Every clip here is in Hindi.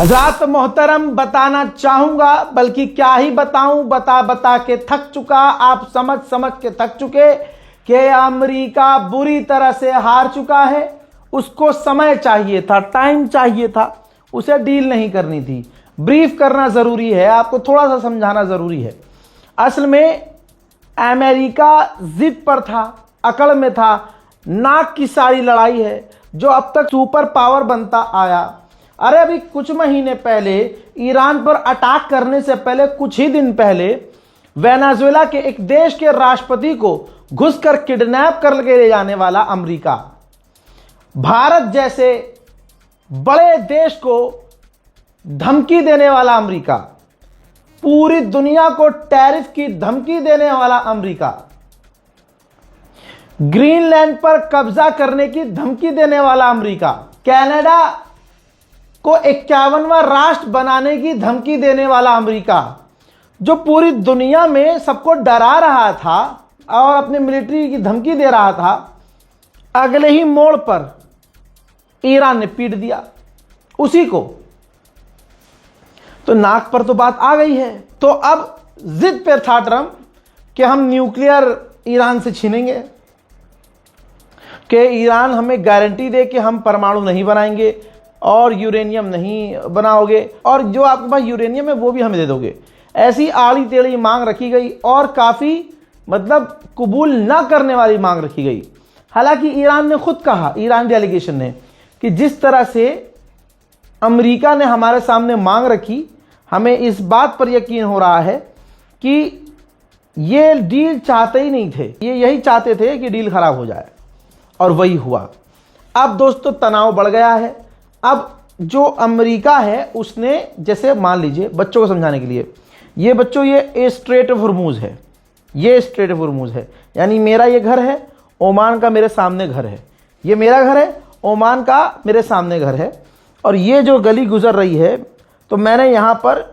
हज़रात मोहतरम, बताना चाहूंगा, बल्कि क्या ही बताऊं, बता बता के थक चुका। आप समझ समझ के थक चुके कि अमेरिका बुरी तरह से हार चुका है। उसको समय चाहिए था, टाइम चाहिए था, उसे डील नहीं करनी थी। ब्रीफ करना ज़रूरी है, आपको थोड़ा सा समझाना ज़रूरी है। असल में अमेरिका जिद पर था, अकड़ में था। नाक की सारी लड़ाई है जो अब तक सुपर पावर बनता आया। अरे अभी कुछ महीने पहले ईरान पर अटैक करने से पहले कुछ ही दिन पहले वेनेजुएला के एक देश के राष्ट्रपति को घुसकर किडनैप कर ले जाने वाला अमेरिका, भारत जैसे बड़े देश को धमकी देने वाला अमेरिका, पूरी दुनिया को टैरिफ की धमकी देने वाला अमेरिका, ग्रीनलैंड पर कब्जा करने की धमकी देने वाला अमेरिका, कनाडा को 51वां राष्ट्र बनाने की धमकी देने वाला अमेरिका, जो पूरी दुनिया में सबको डरा रहा था और अपने मिलिट्री की धमकी दे रहा था, अगले ही मोड़ पर ईरान ने पीट दिया उसी को। तो नाक पर तो बात आ गई है। तो अब जिद पे था ट्रंप कि हम न्यूक्लियर ईरान से छीनेंगे, कि ईरान हमें गारंटी दे कि हम परमाणु नहीं बनाएंगे और यूरेनियम नहीं बनाओगे, और जो आपके पास यूरेनियम है वो भी हमें दे दोगे। ऐसी आड़ी टेढ़ी मांग रखी गई और काफ़ी मतलब कबूल ना करने वाली मांग रखी गई। हालांकि ईरान ने खुद कहा, ईरान डेलीगेशन ने, कि जिस तरह से अमेरिका ने हमारे सामने मांग रखी, हमें इस बात पर यकीन हो रहा है कि ये डील चाहते ही नहीं थे, ये यही चाहते थे कि डील खराब हो जाए, और वही हुआ। अब दोस्तों तनाव बढ़ गया है। अब जो अमेरिका है उसने, जैसे मान लीजिए बच्चों को समझाने के लिए, ये बच्चों ये स्ट्रेट ऑफ हॉर्मुज है, ये स्ट्रेट ऑफ हॉर्मुज है, यानी मेरा ये घर है, ओमान का मेरे सामने घर है, ये मेरा घर है, ओमान का मेरे सामने घर है, और ये जो गली गुजर रही है, तो मैंने यहाँ पर,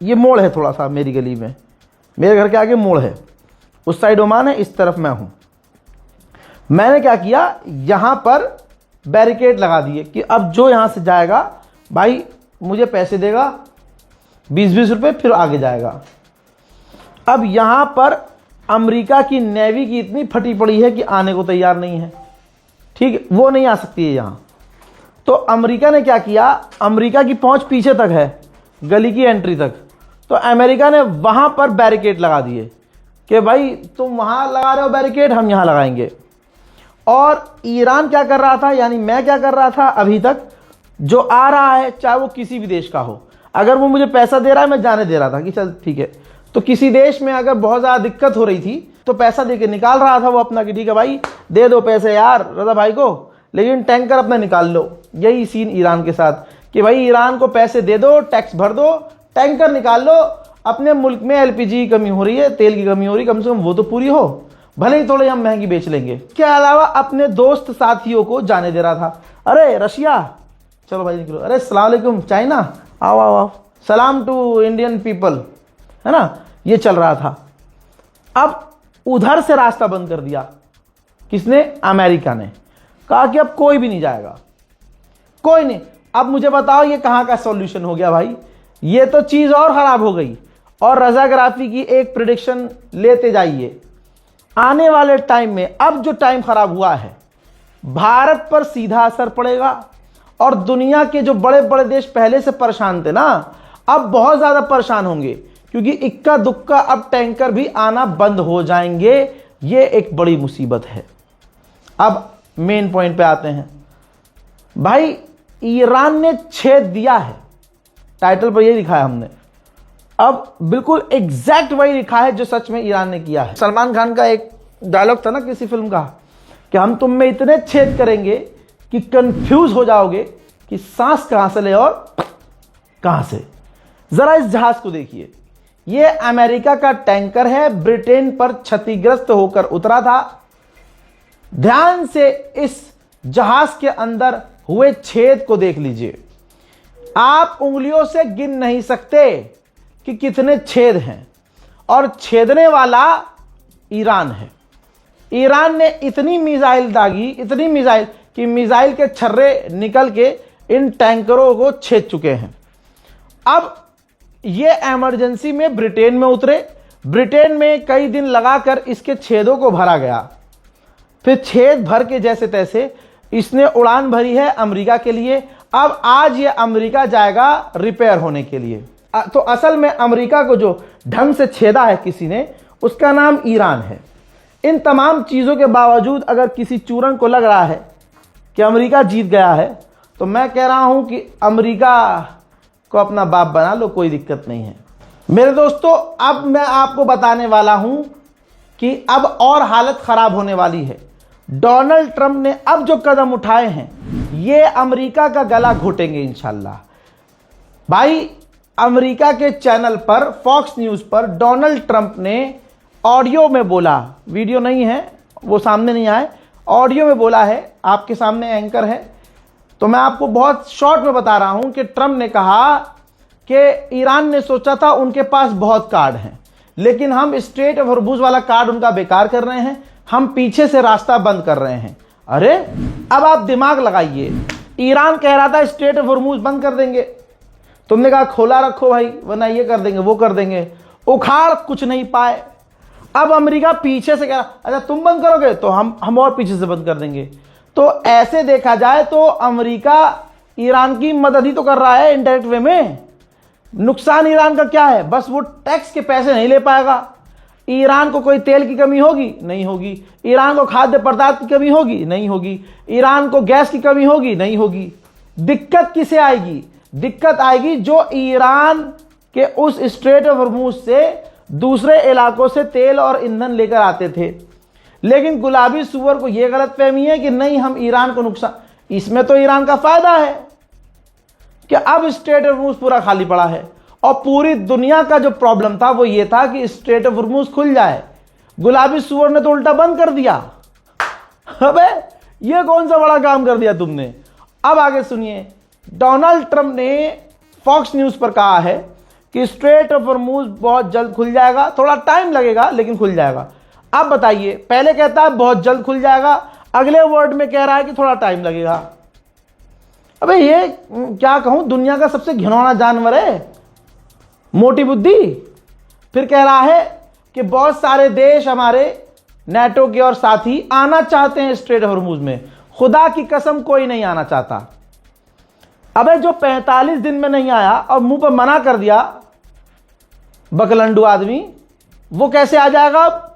ये मोड़ है थोड़ा सा मेरी गली में, मेरे घर के आगे मोड़ है, उस साइड ओमान है, इस तरफ मैं हूँ। मैंने क्या किया, यहाँ पर बैरिकेड लगा दिए कि अब जो यहाँ से जाएगा भाई मुझे पैसे देगा 20-20 रुपये, फिर आगे जाएगा। अब यहाँ पर अमेरिका की नेवी की इतनी फटी पड़ी है कि आने को तैयार नहीं है, ठीक है, वो नहीं आ सकती है यहाँ। तो अमेरिका ने क्या किया, अमेरिका की पहुँच पीछे तक है, गली की एंट्री तक, तो अमेरिका ने वहाँ पर बैरिकेड लगा दिए कि भाई तुम वहाँ लगा रहे हो बैरिकेड, हम यहाँ लगाएंगे। और ईरान क्या कर रहा था, यानी मैं क्या कर रहा था, अभी तक जो आ रहा है चाहे वो किसी भी देश का हो, अगर वो मुझे पैसा दे रहा है, मैं जाने दे रहा था कि चल ठीक है। तो किसी देश में अगर बहुत ज़्यादा दिक्कत हो रही थी तो पैसा दे के निकाल रहा था वो अपना, कि ठीक है भाई दे दो पैसे यार रजा भाई को, लेकिन टैंकर अपना निकाल लो। यही सीन ईरान के साथ, कि भाई ईरान को पैसे दे दो, टैक्स भर दो, टैंकर निकाल लो, अपने मुल्क में LPG की कमी हो रही है, तेल की कमी हो रही है, कम से कम वो तो पूरी हो, भले ही थोड़े हम महंगी बेच लेंगे। के अलावा अपने दोस्त साथियों को जाने दे रहा था, अरे रशिया चलो भाई निकलो, अरे अस्सलाम वालेकुम चाइना आओ आओ आओ, सलाम टू इंडियन पीपल, है ना, ये चल रहा था। अब उधर से रास्ता बंद कर दिया किसने, अमेरिका ने, कहा कि अब कोई भी नहीं जाएगा, कोई नहीं। अब मुझे बताओ ये कहाँ का सॉल्यूशन हो गया भाई, ये तो चीज़ और ख़राब हो गई। और रजाग्राफी की एक प्रेडिक्शन लेते जाइए, आने वाले टाइम में, अब जो टाइम खराब हुआ है, भारत पर सीधा असर पड़ेगा, और दुनिया के जो बड़े बड़े देश पहले से परेशान थे ना, अब बहुत ज़्यादा परेशान होंगे, क्योंकि इक्का दुक्का अब टैंकर भी आना बंद हो जाएंगे। ये एक बड़ी मुसीबत है। अब मेन पॉइंट पे आते हैं भाई, ईरान ने छेद दिया है, टाइटल पर ये लिखा है हमने, अब बिल्कुल एग्जैक्ट वही लिखा है जो सच में ईरान ने किया है। सलमान खान का एक डायलॉग था ना किसी फिल्म का, कि हम तुम में इतने छेद करेंगे कि कंफ्यूज हो जाओगे कि सांस कहां से ले और कहां से। जरा इस जहाज को देखिए, ये अमेरिका का टैंकर है, ब्रिटेन पर क्षतिग्रस्त होकर उतरा था। ध्यान से इस जहाज के अंदर हुए छेद को देख लीजिए, आप उंगलियों से गिन नहीं सकते कि कितने छेद हैं, और छेदने वाला ईरान है। ईरान ने इतनी मिसाइल दागी, इतनी मिसाइल कि मिसाइल के छर्रे निकल के इन टैंकरों को छेद चुके हैं। अब ये इमरजेंसी में ब्रिटेन में उतरे। ब्रिटेन में कई दिन लगाकर इसके छेदों को भरा गया। फिर छेद भर के जैसे तैसे इसने उड़ान भरी है अमेरिका के लिए। अब आज ये अमेरिका जाएगा रिपेयर होने के लिए। तो असल में अमेरिका को जो ढंग से छेदा है किसी ने, उसका नाम ईरान है। इन तमाम चीज़ों के बावजूद अगर किसी चूरन को लग रहा है कि अमेरिका जीत गया है, तो मैं कह रहा हूं कि अमेरिका को अपना बाप बना लो, कोई दिक्कत नहीं है। मेरे दोस्तों, अब मैं आपको बताने वाला हूं कि अब और हालत खराब होने वाली है। डोनाल्ड ट्रंप ने अब जो कदम उठाए हैं, ये अमेरिका का गला घोटेंगे इंशाल्लाह। भाई, अमेरिका के चैनल पर, फॉक्स न्यूज़ पर डोनाल्ड ट्रंप ने ऑडियो में बोला, वीडियो नहीं है, वो सामने नहीं आए, ऑडियो में बोला है, आपके सामने एंकर है, तो मैं आपको बहुत शॉर्ट में बता रहा हूं कि ट्रंप ने कहा कि ईरान ने सोचा था उनके पास बहुत कार्ड हैं, लेकिन हम स्ट्रेट ऑफ हॉर्मुज़ वाला कार्ड उनका बेकार कर रहे हैं, हम पीछे से रास्ता बंद कर रहे हैं। अरे, अब आप दिमाग लगाइए। ईरान कह रहा था स्ट्रेट ऑफ हॉर्मुज़ बंद कर देंगे, तुमने कहा खोला रखो भाई, वरना ये कर देंगे वो कर देंगे, उखाड़ कुछ नहीं पाए। अब अमेरिका पीछे से कह रहा, अच्छा तुम बंद करोगे तो हम और पीछे से बंद कर देंगे। तो ऐसे देखा जाए तो अमेरिका ईरान की मदद ही तो कर रहा है इनडायरेक्ट वे में। नुकसान ईरान का क्या है? बस वो टैक्स के पैसे नहीं ले पाएगा। ईरान को कोई तेल की कमी होगी? नहीं होगी। ईरान को खाद्य पदार्थ की कमी होगी? नहीं होगी। ईरान को गैस की कमी होगी? नहीं होगी। दिक्कत किसे आएगी? दिक्कत आएगी जो ईरान के उस स्ट्रेट ऑफ हॉर्मुज़ से दूसरे इलाकों से तेल और ईंधन लेकर आते थे। लेकिन गुलाबी सुअर को यह गलतफहमी है कि नहीं, हम ईरान को नुकसान, इसमें तो ईरान का फायदा है कि अब स्ट्रेट ऑफ हॉर्मुज़ पूरा खाली पड़ा है। और पूरी दुनिया का जो प्रॉब्लम था वो ये था कि स्ट्रेट ऑफ हॉर्मुज़ खुल जाए। गुलाबी सुअर ने तो उल्टा बंद कर दिया। अबे, ये कौन सा बड़ा काम कर दिया तुमने। अब आगे सुनिए, डोनाल्ड ट्रंप ने फॉक्स न्यूज़ पर कहा है कि स्ट्रेट ऑफ हॉर्मुज़ बहुत जल्द खुल जाएगा, थोड़ा टाइम लगेगा लेकिन खुल जाएगा। अब बताइए, पहले कहता है बहुत जल्द खुल जाएगा, अगले वर्ड में कह रहा है कि थोड़ा टाइम लगेगा। अबे ये क्या कहूं, दुनिया का सबसे घिनौना जानवर है, मोटी बुद्धि। फिर कह रहा है कि बहुत सारे देश हमारे नेटो के और साथी आना चाहते हैं स्ट्रेट ऑफ हॉर्मुज़ में। खुदा की कसम कोई नहीं आना चाहता। अबे जो 45 दिन में नहीं आया और मुंह पर मना कर दिया बकलंडू आदमी, वो कैसे आ जाएगा अब?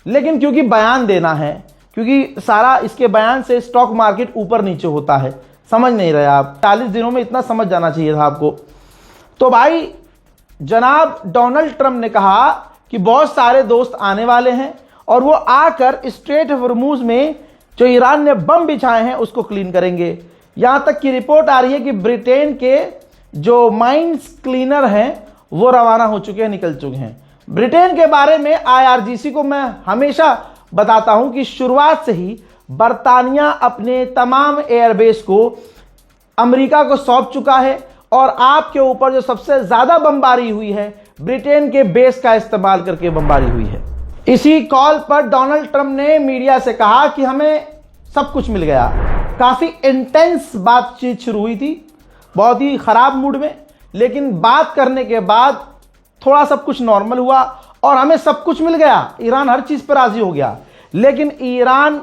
लेकिन क्योंकि बयान देना है, क्योंकि सारा इसके बयान से स्टॉक मार्केट ऊपर नीचे होता है। समझ नहीं रहे आप, 40 दिनों में इतना समझ जाना चाहिए था आपको। तो भाई, जनाब डोनाल्ड ट्रंप ने कहा कि बहुत सारे दोस्त आने वाले हैं और वो आकर स्ट्रेट ऑफ हॉर्मुज़ में जो ईरान ने बम बिछाए हैं उसको क्लीन करेंगे। यहां तक की रिपोर्ट आ रही है कि ब्रिटेन के जो माइंस क्लीनर हैं वो रवाना हो चुके हैं, निकल चुके हैं। ब्रिटेन के बारे में IRGC को मैं हमेशा बताता हूं कि शुरुआत से ही बरतानिया अपने तमाम एयरबेस को अमेरिका को सौंप चुका है और आपके ऊपर जो सबसे ज्यादा बमबारी हुई है, ब्रिटेन के बेस का इस्तेमाल करके बमबारी हुई है। इसी कॉल पर डोनाल्ड ट्रंप ने मीडिया से कहा कि हमें सब कुछ मिल गया। काफी इंटेंस बातचीत शुरू हुई थी, बहुत ही खराब मूड में, लेकिन बात करने के बाद थोड़ा सब कुछ नॉर्मल हुआ और हमें सब कुछ मिल गया। ईरान हर चीज पर राजी हो गया, लेकिन ईरान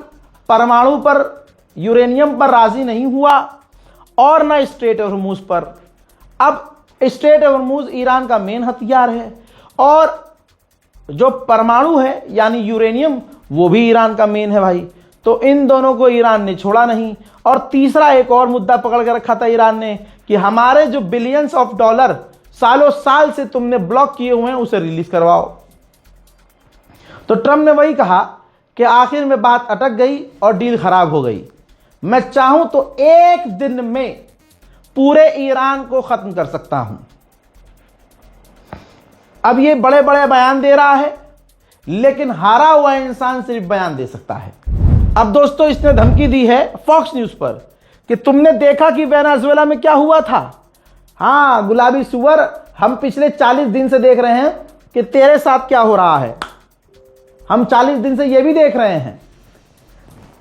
परमाणु पर, यूरेनियम पर राजी नहीं हुआ और ना स्ट्रेट ऑफ हॉर्मुज़ पर। अब स्ट्रेट ऑफ हॉर्मुज़ ईरान का मेन हथियार है और जो परमाणु है यानी यूरेनियम, वो भी ईरान का मेन है भाई। तो इन दोनों को ईरान ने छोड़ा नहीं। और तीसरा एक और मुद्दा पकड़ कर रखा था ईरान ने कि हमारे जो बिलियंस ऑफ डॉलर सालों साल से तुमने ब्लॉक किए हुए हैं उसे रिलीज करवाओ। तो ट्रंप ने वही कहा कि आखिर में बात अटक गई और डील खराब हो गई। मैं चाहूं तो एक दिन में पूरे ईरान को खत्म कर सकता हूं। अब ये बड़े बड़े बयान दे रहा है, लेकिन हारा हुआ इंसान सिर्फ बयान दे सकता है। अब दोस्तों, इसने धमकी दी है फॉक्स न्यूज पर कि तुमने देखा कि वेनेजुएला में क्या हुआ था। हाँ गुलाबी सुअर, हम पिछले 40 दिन से देख रहे हैं कि तेरे साथ क्या हो रहा है। हम 40 दिन से ये भी देख रहे हैं।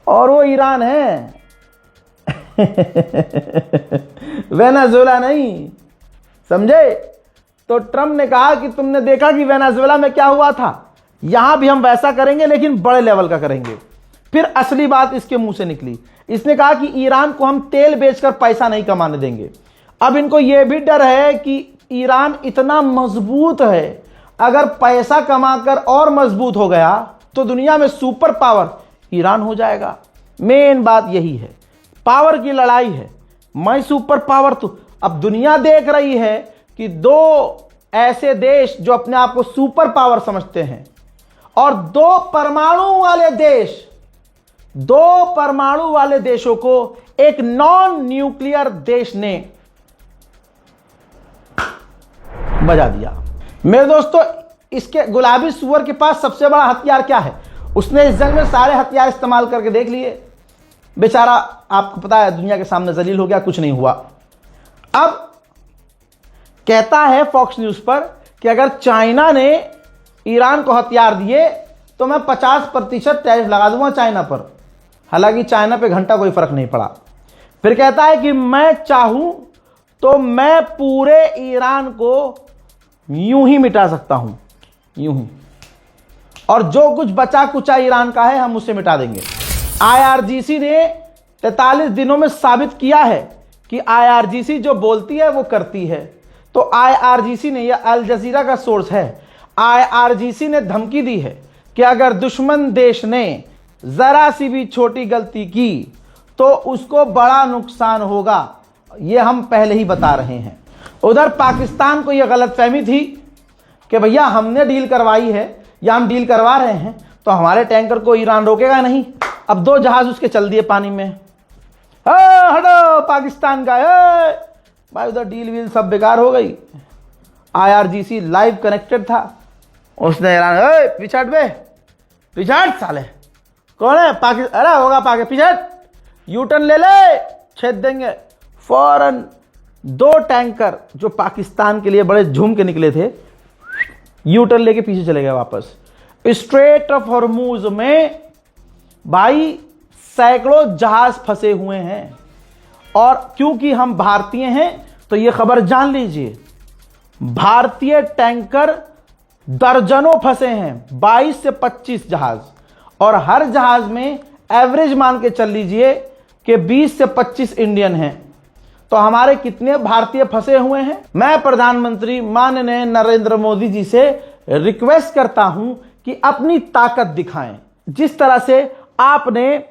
और वो ईरान है वेनेजुएला नहीं, समझे? तो ट्रंप ने कहा कि तुमने देखा कि वेनेजुएला में क्या हुआ था, यहां भी हम वैसा करेंगे लेकिन बड़े लेवल का करेंगे। फिर असली बात इसके मुंह से निकली, इसने कहा कि ईरान को हम तेल बेचकर पैसा नहीं कमाने देंगे। अब इनको यह भी डर है कि ईरान इतना मजबूत है, अगर पैसा कमाकर और मजबूत हो गया तो दुनिया में सुपर पावर ईरान हो जाएगा। मेन बात यही है, पावर की लड़ाई है, मैं सुपर पावर। तो अब दुनिया देख रही है कि दो ऐसे देश जो अपने आप को सुपर पावर समझते हैं और दो परमाणु वाले देशों को एक नॉन न्यूक्लियर देश ने बजा दिया। मेरे दोस्तों, इसके गुलाबी सुअर के पास सबसे बड़ा हथियार क्या है? उसने इस जंग में सारे हथियार इस्तेमाल करके देख लिए, बेचारा आपको पता है दुनिया के सामने जलील हो गया, कुछ नहीं हुआ। अब कहता है फॉक्स न्यूज पर कि अगर चाइना ने ईरान को हथियार दिए तो मैं 50% टैरिफ लगा दूंगा चाइना पर। हालांकि चाइना पे घंटा कोई फर्क नहीं पड़ा। फिर कहता है कि मैं चाहूं तो मैं पूरे ईरान को यूं ही मिटा सकता हूं, यूं ही, और जो कुछ बचा कुचा ईरान का है हम उससे मिटा देंगे। IRGC ने 43 दिनों में साबित किया है कि IRGC जो बोलती है वो करती है। तो IRGC ने, यह अल जजीरा का सोर्स है, IRGC ने धमकी दी है कि अगर दुश्मन देश ने जरा सी भी छोटी गलती की तो उसको बड़ा नुकसान होगा। यह हम पहले ही बता रहे हैं। उधर पाकिस्तान को यह गलतफहमी थी कि भैया हमने डील करवाई है या हम डील करवा रहे हैं तो हमारे टैंकर को ईरान रोकेगा नहीं। अब 2 जहाज उसके चल दिए पानी में। हटो पाकिस्तान का भाई, उधर डील वील सब बेकार हो गई। IRGC लाइव कनेक्टेड था, उसने ईरान पिछाड़ साले कौन है पाकिस्तान, अरे होगा पाकिस्तान, पिछाड़ यू टर्न ले छेद देंगे। फौरन 2 टैंकर जो पाकिस्तान के लिए बड़े झूम के निकले थे यू टर्न लेके पीछे चले गए वापस। स्ट्रेट ऑफ हॉर्मूज में भाई सैकड़ों जहाज फंसे हुए हैं, और क्योंकि हम भारतीय हैं तो यह खबर जान लीजिए, भारतीय टैंकर दर्जनों फंसे हैं, 22 से 25 जहाज, और हर जहाज में एवरेज मान के चल लीजिए कि 20 से 25 इंडियन हैं। तो हमारे कितने भारतीय फंसे हुए हैं? मैं प्रधानमंत्री माननीय नरेंद्र मोदी जी से रिक्वेस्ट करता हूं कि अपनी ताकत दिखाएं। जिस तरह से आपने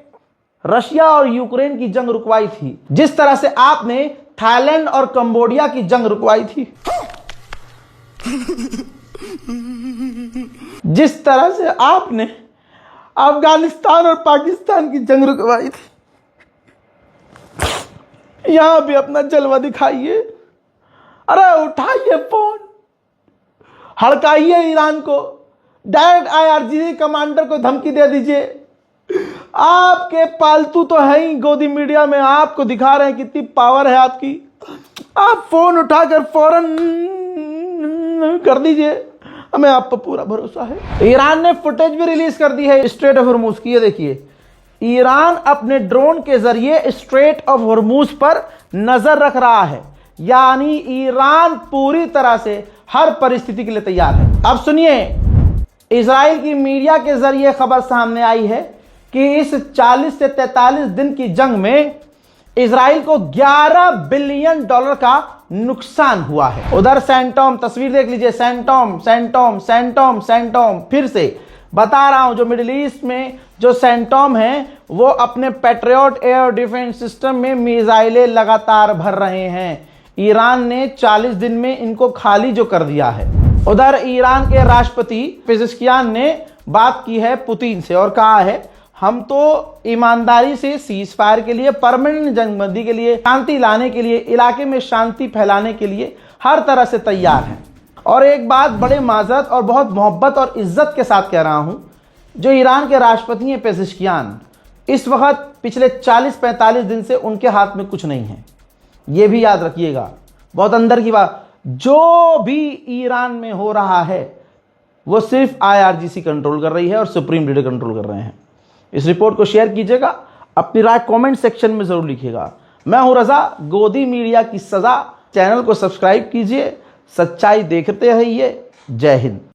रशिया और यूक्रेन की जंग रुकवाई थी, जिस तरह से आपने थाईलैंड और कंबोडिया की जंग रुकवाई थी, जिस तरह से आपने अफगानिस्तान और पाकिस्तान की जंग रुकवाई थी, यहां भी अपना जलवा दिखाइए। अरे उठाइए फोन, हड़काइए ईरान को, डायरेक्ट IRGC कमांडर को धमकी दे दीजिए। आपके पालतू तो है ही गोदी मीडिया में, आपको दिखा रहे हैं कितनी पावर है आपकी। आप फोन उठाकर फौरन कर दीजिए, हमें आप पर पूरा भरोसा है। ईरान ने फुटेज भी रिलीज कर दी है स्ट्रेट ऑफ हॉर्मूज की। ये देखिए, ईरान अपने ड्रोन के जरिए स्ट्रेट ऑफ हॉर्मूज पर नजर रख रहा है, यानी ईरान पूरी तरह से हर परिस्थिति के लिए तैयार है। अब सुनिए, इजराइल की मीडिया के जरिए खबर सामने आई है कि इस 40 से 43 दिन की जंग में इजराइल को $11 बिलियन का नुकसान हुआ है। उधर सैंटोम, तस्वीर देख लीजिए, सैंटोम सैंटोम सैंटोम सैंटोम, फिर से बता रहा हूं, जो मिडिल ईस्ट में जो सैंटोम है वो अपने पैट्रियट एयर डिफेंस सिस्टम में मिसाइलें लगातार भर रहे हैं। ईरान ने 40 दिन में इनको खाली जो कर दिया है। उधर ईरान के राष्ट्रपति पेजेश्कियान ने बात की है पुतिन से और कहा है हम तो ईमानदारी से सीज फायर के लिए, परमानेंट जंगबंदी के लिए, शांति लाने के लिए, इलाके में शांति फैलाने के लिए हर तरह से तैयार हैं। और एक बात बड़े माजरत और बहुत मोहब्बत और इज्जत के साथ कह रहा हूं, जो ईरान के राष्ट्रपति हैं पेजेश्कियान, इस वक्त पिछले 40-45 दिन से उनके हाथ में कुछ नहीं है। यह भी याद रखिएगा, बहुत अंदर की बात, जो भी ईरान में हो रहा है वो सिर्फ IRGC कंट्रोल कर रही है और सुप्रीम लीडर कंट्रोल कर रहे हैं। इस रिपोर्ट को शेयर कीजिएगा, अपनी राय कमेंट सेक्शन में जरूर लिखिएगा। मैं हूं रजा, गोदी मीडिया की सजा चैनल को सब्सक्राइब कीजिए, सच्चाई देखते रहिए। जय हिंद।